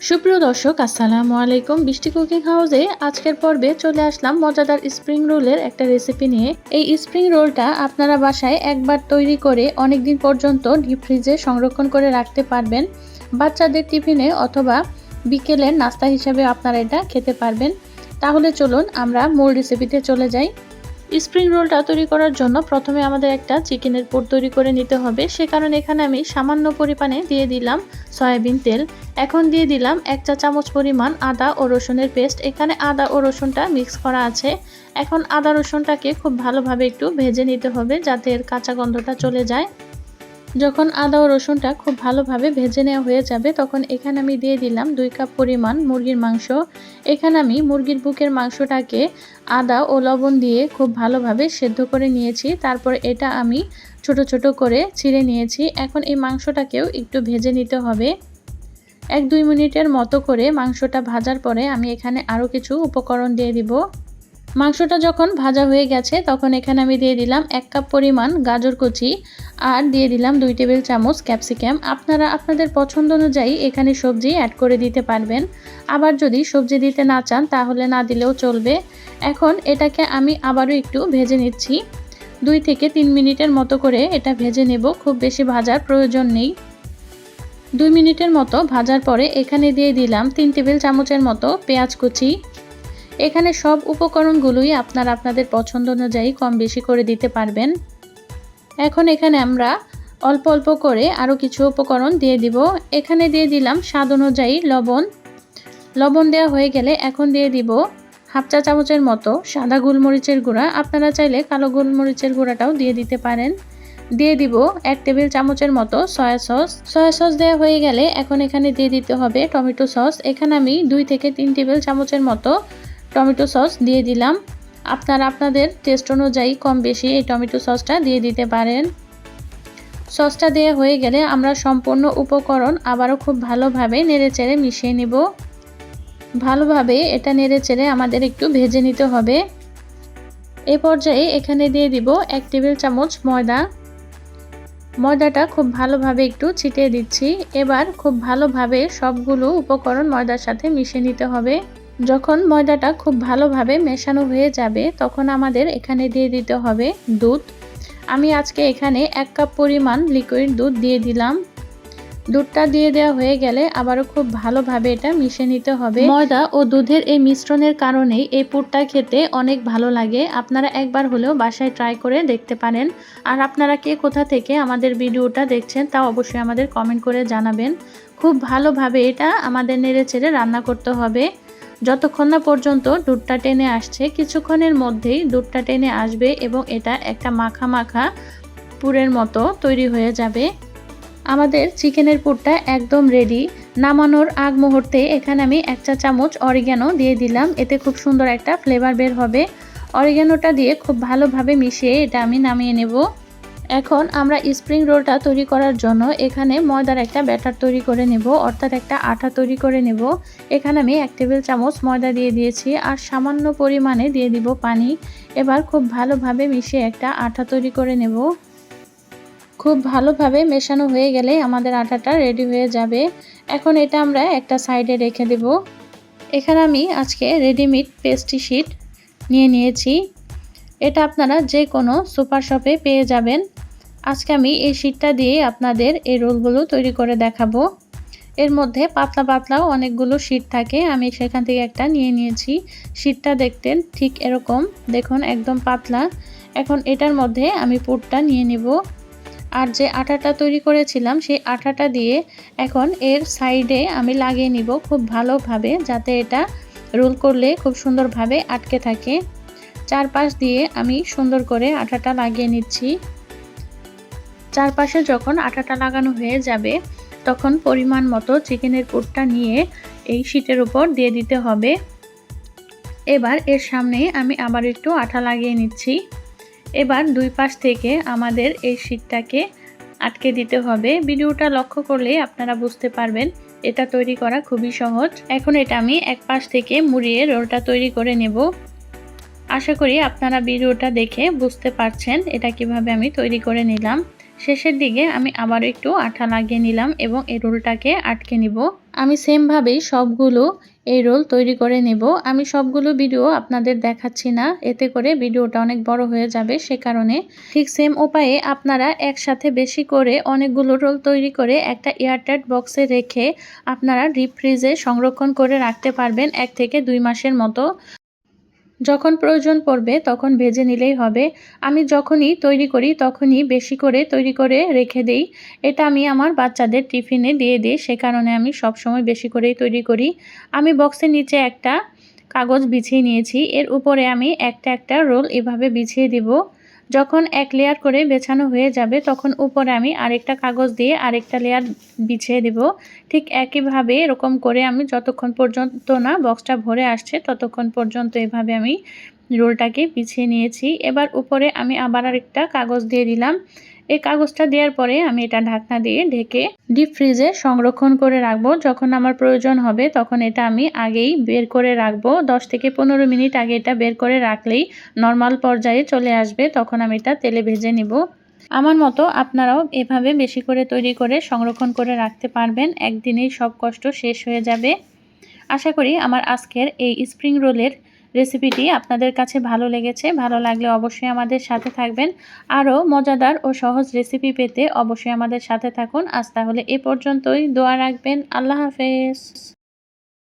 সুপ্রিয় দর্শক আসসালামু আলাইকুম। বৃষ্টি কুকিং হাউসে আজকের পর্বে চলে আসলাম মজাদার স্প্রিং রোলের একটা রেসিপি নিয়ে। এই স্প্রিং রোলটা আপনারা বাসায় একবার তৈরি করে অনেক দিন পর্যন্ত ডিপ ফ্রিজে সংরক্ষণ করে রাখতে পারবেন। বাচ্চাদের টিফিনে অথবা বিকেলের নাস্তা হিসেবে আপনারা এটা খেতে পারবেন। তাহলে চলুন আমরা মূল রেসিপিতে চলে যাই। স্প্রিং রোলটা তৈরি করার জন্য প্রথমে আমাদের একটা চিকেনের পুর তৈরি করে নিতে হবে। সে কারণে এখানে আমি সামান্য পরিমাণে দিয়ে দিলাম সয়াবিন তেল। এখন দিয়ে দিলাম 1 চা চামচ পরিমাণ আদা ও রসুনের পেস্ট। এখানে আদা ও রসুনটা মিক্স করা আছে। এখন আদা রসুনটাকে খুব ভালোভাবে একটু ভেজে নিতে হবে যাতে এর কাঁচা গন্ধটা চলে যায়। যখন আদা ও রসুনটা খুব ভালোভাবে ভেজে নেওয়া হয়ে যাবে তখন এখানে আমি দিয়ে দিলাম 2 কাপ পরিমাণ মুরগির মাংস। এখানে আমি মুরগির বুকের মাংসটাকে আদা ও লবণ দিয়ে খুব ভালোভাবে সেদ্ধ করে নিয়েছি। তারপর এটা আমি ছোট ছোট করে ছিঁড়ে নিয়েছি। এখন এই মাংসটাকেও একটু ভেজে নিতে হবে। 1-2 মিনিটের মতো করে মাংসটা ভাজার পরে আমি এখানে আরও কিছু উপকরণ দিয়ে দিব। মাংসটা যখন ভাজা হয়ে গেছে তখন এখানে আমি দিয়ে দিলাম 1 কাপ পরিমাণ গাজর কুচি আর দিয়ে দিলাম 2 টেবিল চামচ ক্যাপসিকাম। আপনারা আপনাদের পছন্দ অনুযায়ী এখানে সবজি অ্যাড করে দিতে পারবেন। আবার যদি সবজি দিতে না চান তাহলে না দিলেও চলবে। এখন এটাকে আমি আবারও একটু ভেজে নিচ্ছি। 2 থেকে 3 মিনিটের মতো করে এটা ভেজে নেব, খুব বেশি ভাজার প্রয়োজন নেই। 2 মিনিটের মতো ভাজার পরে এখানে দিয়ে দিলাম 3 টেবিল চামচের মতো পেঁয়াজ কুচি। এখানে সব উপকরণগুলোই আপনারা আপনাদের পছন্দ অনুযায়ী কম বেশি করে দিতে পারবেন। এখন এখানে আমরা অল্প অল্প করে আরও কিছু উপকরণ দিয়ে দিব। এখানে দিয়ে দিলাম স্বাদ অনুযায়ী লবণ। লবণ দেওয়া হয়ে গেলে এখন দিয়ে দিব 1/2 চা চামচের মতো সাদা গোলমরিচের গুঁড়া। আপনারা চাইলে কালো গোলমরিচের গুঁড়াটাও দিয়ে দিতে পারেন। দিয়ে দিব 1 টেবিল চামচের মতো সয়া সস। সয়া সস দেওয়া হয়ে গেলে এখন এখানে দিয়ে দিতে হবে টমেটো সস। এখানে আমি 2 থেকে 3 টেবিল চামচের মতো টমেটো সস দিয়ে দিলাম। আপনারা আপনাদের টেস্ট অনুযায়ী কম বেশি এই টমেটো সসটা দিয়ে দিতে পারেন। সসটা দেওয়া হয়ে গেলে আমরা সম্পূর্ণ উপকরণ আবারও খুব ভালোভাবে নেড়েচেড়ে মিশিয়ে নেব। ভালোভাবে এটা নেড়েচেড়ে আমাদের একটু ভেজে নিতে হবে। এই পর্যায়ে এখানে দিয়ে দিব 1 টেবিল চামচ ময়দা। ময়দাটা খুব ভালোভাবে একটু ছিটিয়ে দিচ্ছি। এবার খুব ভালোভাবে সবগুলো উপকরণ ময়দার সাথে মিশিয়ে নিতে হবে। যখন ময়দাটা খুব ভালোভাবে মেশানো হয়ে যাবে তখন আমাদের এখানে দিয়ে দিতে হবে দুধ। আমি আজকে এখানে 1 কাপ পরিমাণ লিকুইড দুধ দিয়ে দিলাম। দুধটা দিয়ে দেওয়া হয়ে গেলে আবারও খুব ভালোভাবে এটা মিশিয়ে নিতে হবে। ময়দা ও দুধের এই মিশ্রণের কারণেই এই পুরটা খেতে অনেক ভালো লাগে। আপনারা একবার হলেও বাসায় ট্রাই করে দেখতে পারেন। আর আপনারা কে কোথা থেকে আমাদের ভিডিওটা দেখছেন তা অবশ্যই আমাদের কমেন্ট করে জানাবেন। খুব ভালোভাবে এটা আমাদের নেড়েচেড়ে রান্না করতে হবে যতক্ষণ না পর্যন্ত দুধটা টেনে আসছে। কিছুক্ষণের মধ্যেই দুধটা টেনে আসবে এবং এটা একটা মাখা মাখা পুরের মতো তৈরি হয়ে যাবে। আমাদের চিকেনের পুরটা একদম রেডি। নামানোর আগ মুহূর্তে এখানে আমি 1 চা চামচ অরিগ্যানো দিয়ে দিলাম। এতে খুব সুন্দর একটা ফ্লেভার বের হবে। অরিগ্যানোটা দিয়ে খুব ভালোভাবে মিশিয়ে এটা আমি নামিয়ে নেব। এখন আমরা স্প্রিং রোলটা তৈরি করার জন্য এখানে ময়দার একটা ব্যাটার তৈরি করে নেব, অর্থাৎ একটা আটা তৈরি করে নেব। এখানে আমি 1 টেবিল চামচ ময়দা দিয়ে দিয়েছি আর সামান্য পরিমাণে দিয়ে দিব পানি। এবার খুব ভালোভাবে মিশিয়ে একটা আটা তৈরি করে নেব। খুব ভালোভাবে মেশানো হয়ে গেলে আমাদের আটাটা রেডি হয়ে যাবে। এখন এটা আমরা একটা সাইডে রেখে দেব। এখানে আমি আজকে রেডিমেড পেস্ট্রি শিট নিয়ে নিয়েছি। এটা আপনারা যে কোনো সুপার শপে পেয়ে যাবেন। আজকে আমি এই শিটটা দিয়ে আপনাদের এই রোলগুলো তৈরি করে দেখাবো। এর মধ্যে পাতলা পাতলাও অনেকগুলো শিট থাকে, আমি সেখান থেকে একটা নিয়ে নিয়েছি। শিটটা দেখতে ঠিক এরকম, দেখুন একদম পাতলা। এখন এটার মধ্যে আমি পুরটা নিয়ে নেব। আর যে আটাটা তৈরি করেছিলাম সেই আটাটা দিয়ে এখন এর সাইডে আমি লাগিয়ে নিব খুব ভালোভাবে, যাতে এটা রোল করলে খুব সুন্দরভাবে আটকে থাকে। চারপাশ দিয়ে আমি সুন্দর করে আটাটা লাগিয়ে নিচ্ছি। চারপাশে যখন আটাটা লাগানো হয়ে যাবে তখন পরিমাণ মতো চিকেনের পুরটা নিয়ে এই শিটের উপর দিয়ে দিতে হবে। এবার এর সামনে আমি আবার একটু আটা লাগিয়ে নিচ্ছি। এবার দুই পাশ থেকে আমাদের এই শিটটাকে আটকে দিতে হবে। ভিডিওটা লক্ষ্য করলে আপনারা বুঝতে পারবেন এটা তৈরি করা খুবই সহজ। এখন এটা আমি এক পাশ থেকে মুড়িয়ে রোলটা তৈরি করে নেব। আশা করি আপনারা ভিডিওটা দেখে বুঝতে পারছেন এটা কিভাবে আমি তৈরি করে নিলাম। শেষের দিকে আমি আবার একটু আঠা লাগিয়ে নিলাম এবং এই রোলটাকে আটকে নিব। আমি সেমভাবেই সবগুলো এই রোল তৈরি করে নেব। আমি সবগুলো ভিডিও আপনাদের দেখাচ্ছি না, এতে করে ভিডিওটা অনেক বড় হয়ে যাবে। সে কারণে ঠিক সেম উপায়ে আপনারা একসাথে বেশি করে অনেকগুলো রোল তৈরি করে একটা এয়ারটাইট বক্সে রেখে আপনারা ডিপ ফ্রিজে সংরক্ষণ করে রাখতে পারবেন 1 থেকে 2 মাসের মতো। যখন প্রয়োজন পড়বে তখন ভেজে নিলেই হবে। আমি যখনই তৈরি করি তখনই বেশি করে তৈরি করে রেখে দেই। এটা আমি আমার বাচ্চাদের টিফিনে দিয়ে দিই, সে কারণে আমি সবসময় বেশি করেই তৈরি করি। আমি বক্সের নিচে একটা কাগজ বিছিয়ে নিয়েছি। এর উপরে আমি একটা রোল এভাবে বিছিয়ে দিব। যখন এক লেয়ার করে বেছানো হয়ে যাবে তখন উপরে আমি আরেকটা কাগজ দিয়ে আরেকটা লেয়ার বিছিয়ে দিব। ঠিক একইভাবে এরকম করে আমি যতক্ষণ পর্যন্ত না বক্সটা ভরে আসছে ততক্ষণ পর্যন্ত এভাবে আমি রোলটাকে বিছিয়ে নিয়েছি। এবার উপরে আমি আবার আরেকটা কাগজ দিয়ে দিলাম। এই কাগজটা দেওয়ার পরে আমি এটা ঢাকনা দিয়ে ঢেকে ডিপ ফ্রিজে সংরক্ষণ করে রাখবো। যখন আমার প্রয়োজন হবে তখন এটা আমি আগেই বের করে রাখবো। 10 থেকে 15 মিনিট আগে এটা বের করে রাখলেই নরমাল পর্যায়ে চলে আসবে, তখন আমি এটা তেলে ভেজে নিব। আমার মতো আপনারাও এভাবে বেশি করে তৈরি করে সংরক্ষণ করে রাখতে পারবেন, একদিনেই সব কষ্ট শেষ হয়ে যাবে। আশা করি আমার আজকের এই স্প্রিং রোলের রেসিপিটি আপনাদের কাছে ভালো লেগেছে। ভালো লাগলে অবশ্যই আমাদের সাথে থাকবেন। আরও মজাদার ও সহজ রেসিপি পেতে অবশ্যই আমাদের সাথে থাকুন। আজ তাহলে এ পর্যন্তই। দোয়া রাখবেন। আল্লাহ হাফেজ।